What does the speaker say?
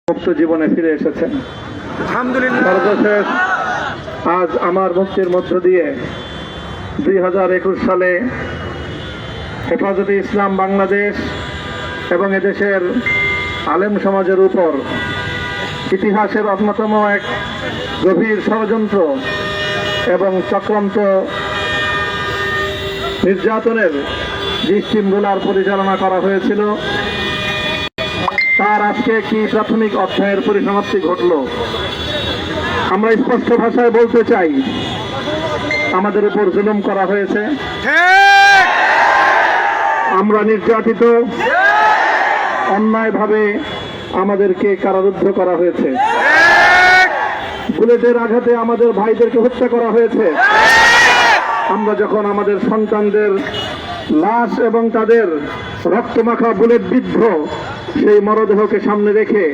মুক্ত জীবনে ফিরে এসেছেন। সর্বশেষ আজ আমার মুক্তির মধ্য দিয়ে 2021 সালে হেফাজতে ইসলাম বাংলাদেশ এবং এদেশের আলেম সমাজের উপর ইতিহাসের অন্যতম এক গভীর ষড়যন্ত্র এবং চক্রান্ত নির্যাতনের যে স্টিমগুলার পরিচালনা করা হয়েছিল, তার আজকে একটি প্রাথমিক অধ্যায়ের পরিসমাপ্তি ঘটল। আমরা স্পষ্ট ভাষায় বলতে চাই, আমাদের উপর জুলুম করা হয়েছে, আমরা নির্যাতিত, অন্যায়ভাবে আমাদেরকে কারারুদ্ধ করা হয়েছে, বুলেটের আঘাতে আমাদের ভাইদেরকে হত্যা করা হয়েছে। আমরা যখন আমাদের সন্তানদের লাশ এবং তাদের রক্তমাখা বুলেট বিদ্ধ সেই মরদেহকে সামনে রেখে